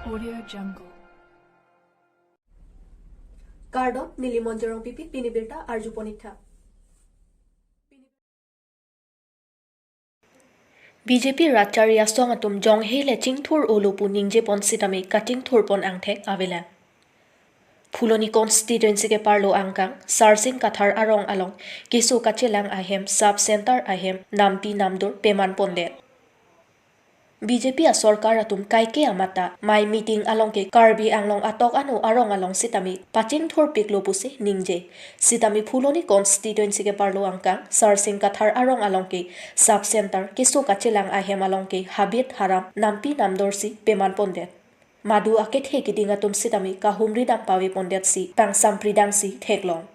Audio Jungle. Kardo nilimonjerong pipi pinibirta arjuponitha. BJP Ratcharia Songatum Jonghele Chingthur Olupu Ningje Pon Sitami Cutting Thurpon Angthek Avela. Phuloni constituency ke parlo angkang Sarsing Kathar Arong Along Kisu Kachelang Ahem Sub Center Ahem Nampi Namdur Peman Pondet. BJP a sorkar atum kaike amata mai meeting along ke Karbi Anglong atok anu arong along sitami paching thor piklo puse ningje sitami phuloni constituency ke parlo angkang Sarsing Kathar arong along ke sub center Kisu Kachelang Ahem along ke Habit Haram Nampi Namdorsi Peman Pondet. Madu ake theki dingatum sitami kahumri dam pawe pondet si pang sampridang si theklong.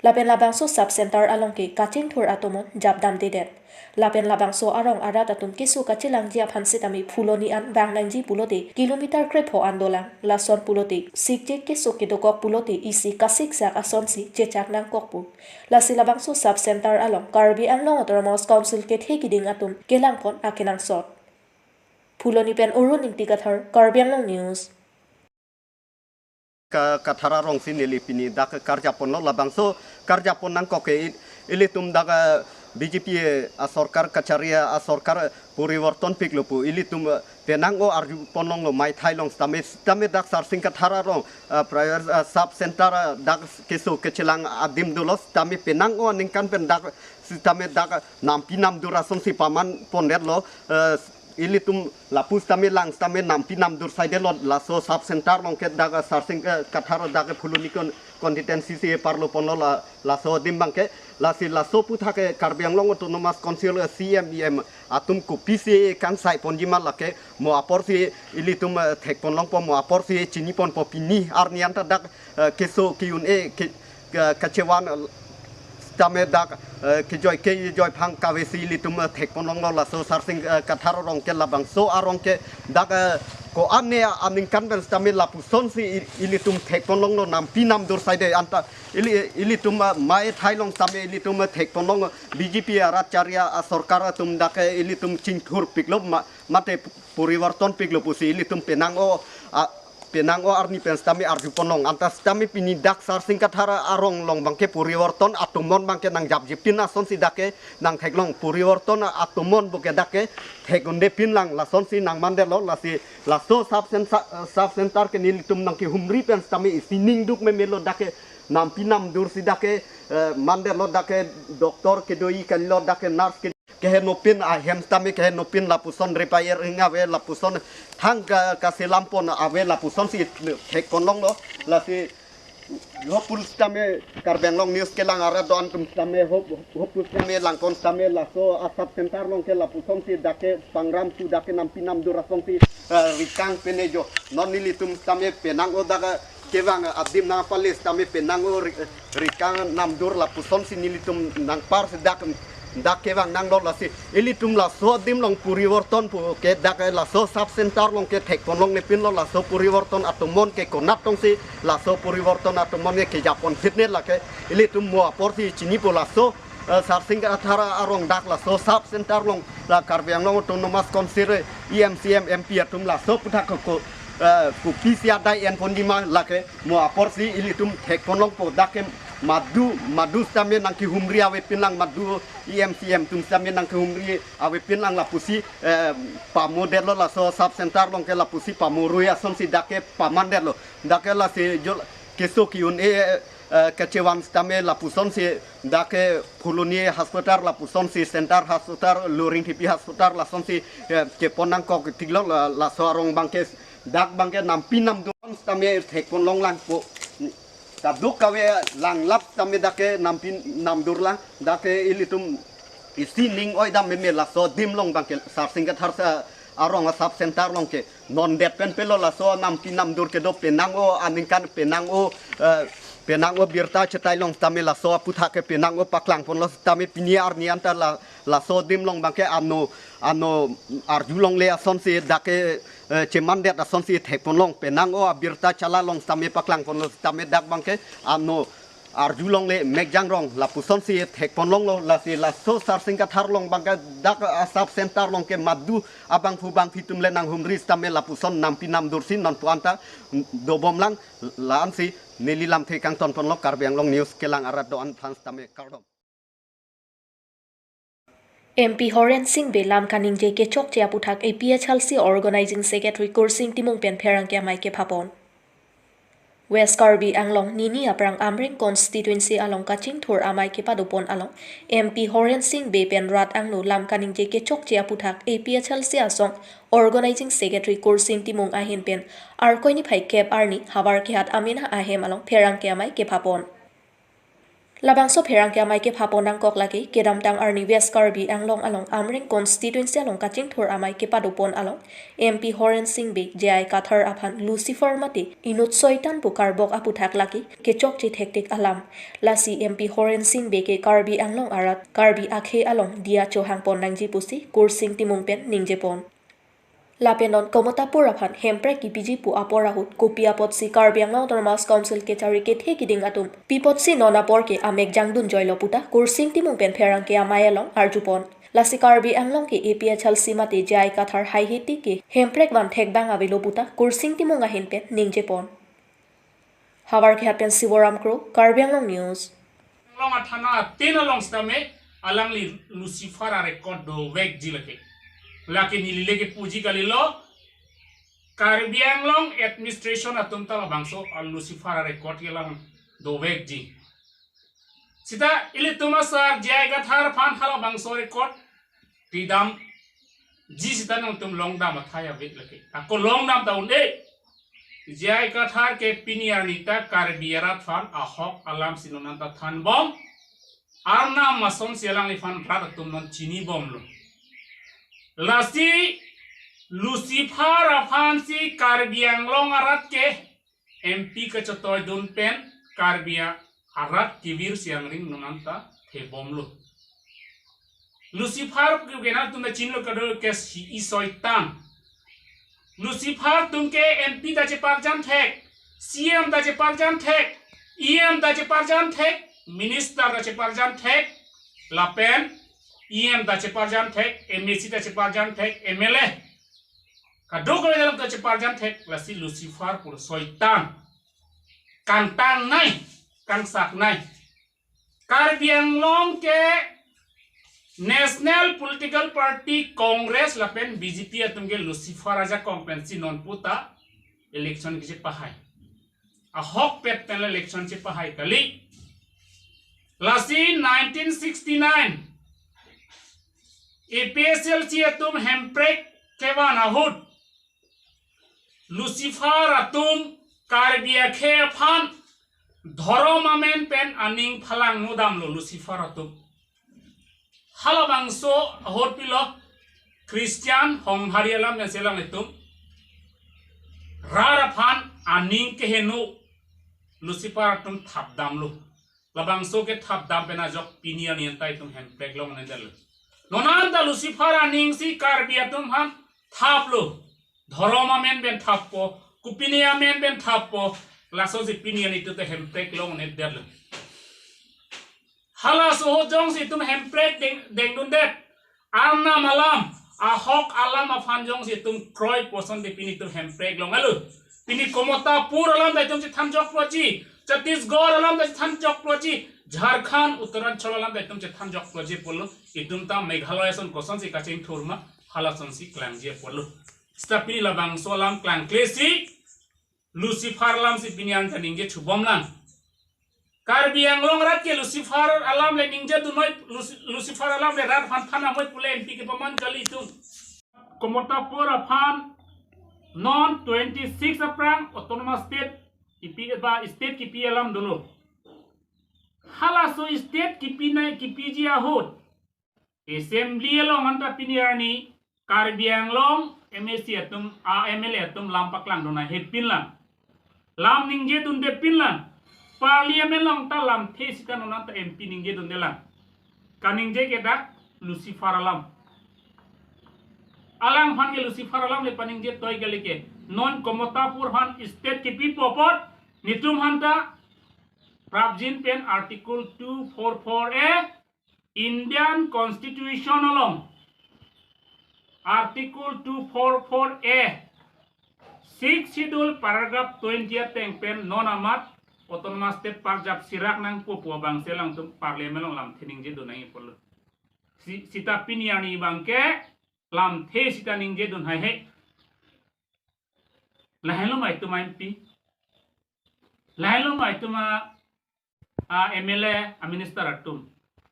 Lapen labangso sub center along ke kating thur atomon jabdam dedet. Lapen labangso arong arat atum Kisu Kachelang jia phan sitami phuloni an bang nangji pulote kilometer krepho andolang lason pulote sikje Kisu kidokok pulote isi kasik sak ason si chechak nang kokpu. Lasi labangso sub center along Karbi Anglong Autonomous Council ke theki ding atum kelang pon akenang sot. Phuloni pen urun ingti kathar Karbi Anglong News. Kathara rong sinili pini dak karjapon lo labangso karjapon nang koke ilitum daga BJP a sorkar kacharia a sorkar puriwarton piklupu ilitum penang o arju ponong lo mai thailong stame dak Sarsing Kathara rong prior sub center dak Kisu Kachelang adim dulos stame penang o ningkan pen dak stame dak nampi nam durason si paman pondet lo ilitum lapus tame lang tame nampi nam dur side lo laso sub center long ke daga Sarsing Kathara daga phuluni constituency si parlo pono laso dimbang ke lasi laso putha ke Karbi Anglong Autonomous Council CMEM atum ku PC kan sai ponjima lake mo aporsi ilitum thek ponlong po mo aporsi chini pon po pini arnianta dak keso kiun e kachewan tame dak kijoi phang kawesi litum thek ponong la so Sarsing Kathar rong ke labang so arong ke dak ko ane aning kan ben tame lapuson si ilitum thek ponong no nam pinam dur side anta ilitum mai thailong tame ilitum thek ponong BJP Ratcharia sorkar tum dak ilitum chingthur piklop mate puriwarton piklop si ilitum penang o arni pen stami arju ponong antas stami pini dak Sarsing Kathara arong long bangke puriwarton atumon bangke nang japjipin ason si dake nang theklong puriwarton atumon boke dake thekunde pinlang lason si nang mandelo laso sub center ke nilitum nang ki humri pen stami sining duk memelo dake nam pinam dur si dake mandelo dake doktor ke doi kallo dake nurse ke kehenopin ahem tami kehenopin lapuson repair ngawe lapuson thang kaselampon awe lapuson si thekonlong lo lasi hopul tame Karbi Anglong News kelang ara don tum tame hopul tame langkon tame laso asap center long ke lapuson si dake pangram tu dake nampinam durasong si rikang penejo nonili tum tame penang o daga kewang adim na palis tame penang o rikang namdur lapuson si nilitum nang par sedak dak kewang nang lo lasi ilitum la so dim long puriwarton pu ke dak la so sub center long ke thek ponlong ne pin lo la so puriwarton atumon ke konat tong si la so puriwarton atumon ke japon fitnet la ke ilitum mo aporti chini po la so Sarsing Kathara arong dak la so sub center long la Karbi Anglong Autonomous Council EMCM MP atum la so putha ko ku pisia dai en pondima la ke mo aporti ilitum thek ponlong po dak madu stame nang ki humri awe pinlang madu EMCM tum stame nang ki humri awe pinlang la pusi pa model la so sub center long ke la pusi pa moruya son si dake pa mandelo dake la si jol keso ki un kecewan stame la puson si dake phuloni hospital la puson si center hospital luring tipi hospital la son si ke ponang ko tiglo la so arong bangke dak bangke nam pinam don stame thekon long lang po taduk kawe lang lap tame dake nam durlang dake ilitum isining oi dam me la so dim long bangke Sarsing Kathara arong sub center long ke non det pen pelo la so nam dur ke do penang o aningkan penang o birta chetai long tame la so putha ke penang o paklang pon lo tame piniar nianta la so dim long bangke ano arjulong le ason si dake cemandet ason si thek ponlong penang o birta chala long tame paklang pon lo tame dak bangke ano arjulong le megjang rong la puson si thek pon long lo la si la so sar sing ka thar long bang ka dak asap center long ke madu abang fu bang fitum le nang humris tame la puson nam pinam dursin non puanta do bom lang la an si nelilam the kang ton pon lo Karbi Anglong news kelang arat do an plans tame kardom MP Horen Singh Belam Kaning J ke chok chia puthak APHLC organizing secretary Kursing Timung Pen Pherang ke mai ke phapon West Karbi Anglong Nini Aprang Amring constituency along Kaching Thur amai ke padupon along MP Horen Singh Be Pen Rat Angno Lam Kaning J ke chok chia puthak APHLC asong organizing secretary Kursing Timung ahin pen arkoini phai kep arni habar ke hat amina ahem along Pherang ke amai ke phapon Labangso Pherang ke amai ke phapon ang kok lagi kedam tang arni West Karbi Anglong along Amring constituency along Kaching Thur amai ke padupon along MP Horen Singh Be JI Kathar aphan Lucifer mati inut soitan pukar bok aputhak lagi ke chok chi thektik alam lasi MP Horen Singh Be ke Karbi Anglong arat Karbi akhe along dia chohang pon nangji pusi Kursing Timung pen ningje pon Lapenon komotapur aphan hempre ki piji pu aporahut kopia potsi Karbi Anglong Autonomous Council ke chari ke the kiding atum pipotsi nona porke amek jangdun joylo puta Kursing Timung pen Pherang ke amai along arjupon Lasi Karbi Anglong ke APHLC mate jai kathar hai heti ke hemprek wan thek bang avilo puta Kursing Timung ahin pen ningje pon Havar ke hapen Sivoram Kro Karbi Anglong News Long athana ten along stame alang li Lucifer a record do weg jilake laki nilile ke puji kalilo Karbi Anglong administration atum tala bangso al Lucifer a record yelang do weg ji sita ili tumasar jaiga thar phan hala bangso record tidam ji sita nang tum long dam athaya bit lake ako long dam taun e jaiga thar ke pinianita Karbi arat phan ahok alam sinonanta than bom arna mason selang li phan rat tum non chini bom lo lasi Lucifer aphan si Karbi Anglong arat ke MP ke chotoy dun pen Karbi arat kivir siang ring nunanta the bomlo Lucifer ke gena tum chinlo kado ke si soitan Lucifer tum ke MP da che parjan thek CM da che parjan thek EM da che parjan thek minister da che parjan thek lapen EM da che parjan thek MEC da che parjan thek MLA kado ko dalam da che parjan thek lasi Lucifer pur soitan kantang nai kang sak nai Karbi Anglong ke National Political Party Congress lapen BJP atum ke Lucifer aja kompensi non puta election ke pahai a hok pet pen election che pahai kali lasi 1969 APSLC atum hemprek kewan ahud Lucifer atum Karbi akhe phan dhoromamen pen aning phalang nudam lo Lucifer atum halabangso ahud pilo Christian honghari alam ya selang itum rara phan aning ke henu Lucifer atum thapdam lo labangso ke thapdam pena jok pinian yentai tum hemprek lo manendal nonanta Lucifer aning si Karbi atum han thaplo dhoromamen ben thappo kupinia men ben thappo laso si pinian itu te hemprek long net der hala so jong si tum hemprek deng dun det arna malam ahok alam afan jong si tum kroi poson de pini tum hemprek long alu pini komota pur alam da tum si tham jok proji Chhattisgarh alam da tham jok proji Jharkhand Uttaranchal alam da tum si tham jok proji polo itum ta Meghalaya son koson si Kaching Thurma hala son si klangje polo stapini labang solam klang klesi Lucifer alam si pinian taningge chubom lang Karbi Anglong rat ke Lucifer alam le ningje dunoi Lucifer alam le rat phan phana moi pule MP ke paman kali tu komota pura phan non 26 aprang autonomous state ipi ba state ki alam dulu hala so state ki pinai ki piji ahut assembly along anta piniarni Karbi Anglong MAC atum MLA atum lampak lang dona head pin lang lam ningje dunde pin lang parliament lang ta lam the sikan onanta MP ningje dunde lang kaningje ke dak Lucifer alam alang phan ke Lucifer alam le paningje toy gale ke non komotapur han state ke pi popot nitum hanta Prabjin pen Article 244A Indian Constitution along Article 244A 6 Schedule Paragraph 20 teng pen non amat Autonomous State Parjab Sirak nang Papua Bangsa lang tum Parliament lang lam thining je do nang ipol sita piniani bangke lam the sita ning je don hai he lahelo mai tu mai pi lahelo mai tu ma MLA a minister atum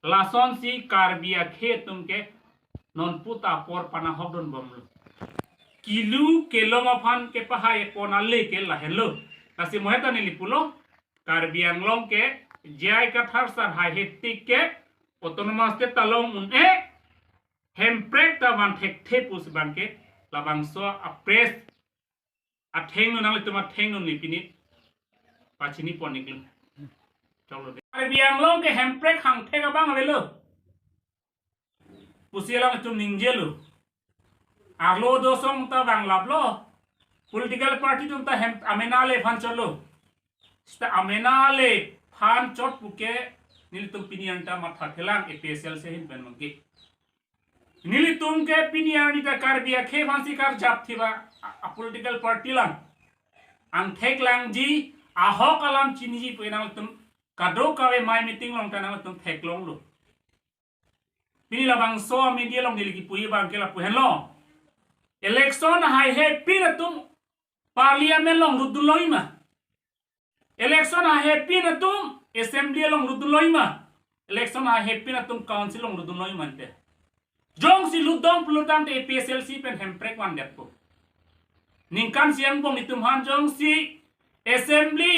lason si karbia khe tum ke non puta por pana hobdon bomlu kilu keloma phan ke pahai ponale ke lahelo kasi moheta ni lipulo Karbi Anglong ke jai ka thar sar hai hetik ke autonomous state talong un hemprek ta van thek thepus banke labang so a press a theng no nang lituma theng no ni pinit pachini poniklu cholo Karbi Anglong ke hemprek hang thek abang avelo pusialang tum ningjelu arlo dosong ta bang lablo political party tum ta hem amenale fan cholo sta amenale fan chot puke nilitum pinian ta matha thelang APSL se hin ben mangke nilitum ke pinian ni ta karbia khe phansi kar jap thiba a political party lang ang thek lang ji a hok alam chinji penang tum kado kawe mai meeting long tanang tum thek long lo pini labang so media long diligi pui bang ke la puhen lo election hai he pinatum parliament long ruduloima election hai he pinatum assembly long ruduloima election hai he pinatum council long ruduloima te jong si ludong plutang te APSLC pen hemprek wan depo ningkan siang bong itum han jong si assembly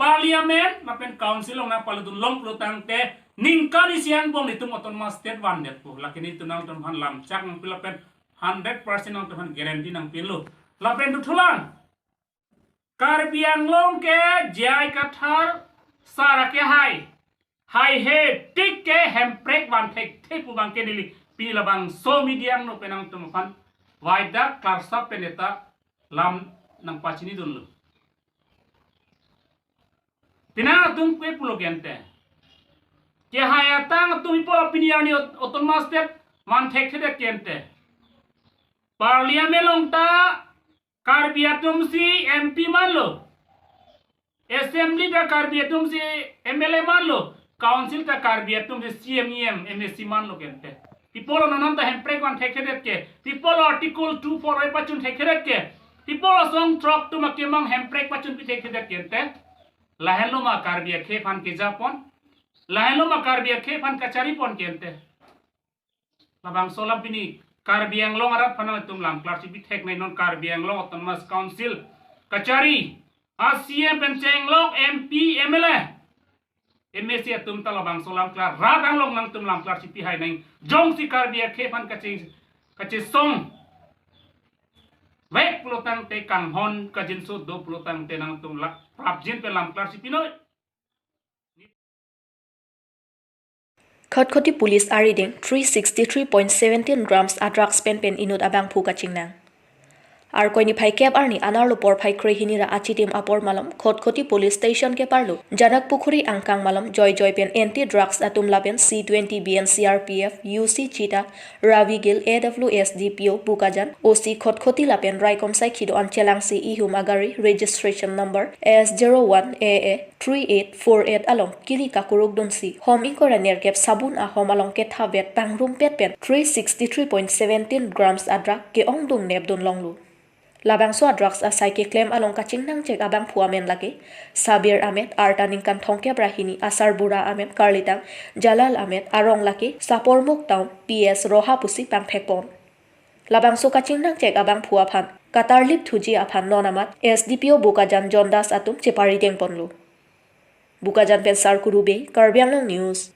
parliament ma pen council long na paludun long plutang te ningkan siang bong itum autonomous state wan depo lakini tunang tum han lam chak pila pen 100% nang tuhan guarantee nang pinlo lapen tu thulang Karbi Anglong ke jai kathar sara ke hai he tik ke hemprek wan thek thepu bang ke dili pila bang so medium no penang tum fan waida klarsa peneta lam nang pachini dunlu pina tum pe pulo gente ke hai atang tum ipo opinion ni autonomous state wan thek thek gente Parliament long ta Karbi atum si MP man lo Assembly ta Karbi atum si MLA man lo Council ta Karbi atum si CMEM MSC man lo kente Tipolo nanan ta hemprek wan thekhet ke Tipolo article 24 pachun thekhet ke Tipolo song trok tu makemang hemprek pachun pi thekhet kente Lahelo ma Karbi khe fan ke japon Lahelo ma Karbi khe fan kachari pon kente Labang solam pini Karbi Anglong arat phana tum lam clark bi thek nai non Karbi Anglong autonomous council kachari ACM Pencenglok MP MLA MSC tum talabang solam klar rat anglong nang tum lam clark pi hai nai jong si Karbi khe phan kachi song wek plotang te kang hon kajin su do plotang te nang tum la prapjin pe lam clark pi noi Khotkhoti police are reading 363.17 grams a drugs pen inut abang phuka chingnang. Ar koini phai kep arni anarlo por phai kre hinira achitim apor malam Khotkhoti police station ke parlo janak pukhuri angkang malam joy pen anti drugs atum laben C20 BN CRPF UC Chita Ravi Gil AWS DPO Bukajan OC Khotkhoti lapen Raikom sai khido anchelang si ihum agari registration number S01AA 3848 along kili kakuruk donsi home inkora nerkep sabun a home along ke thabet pangrum pet pen 363.17 grams adra ke ongdung nebdon longlu Labang so drugs asai ke claim along kaching nang chek abang phuamen lagi Sabir Ahmed Artaning kan thongke brahini Asar Bura Ahmed Karlitang Jalal Ahmed Arong laki Sapormuk Town PS Roha Pusi pang thekpon Labang so kaching nang chek abang phua phan Qatar lip thuji aphan nonamat SDPO Bukajan Jondas atum chepari tengponlu Bukajan pen sar kurube Karbi Anglong News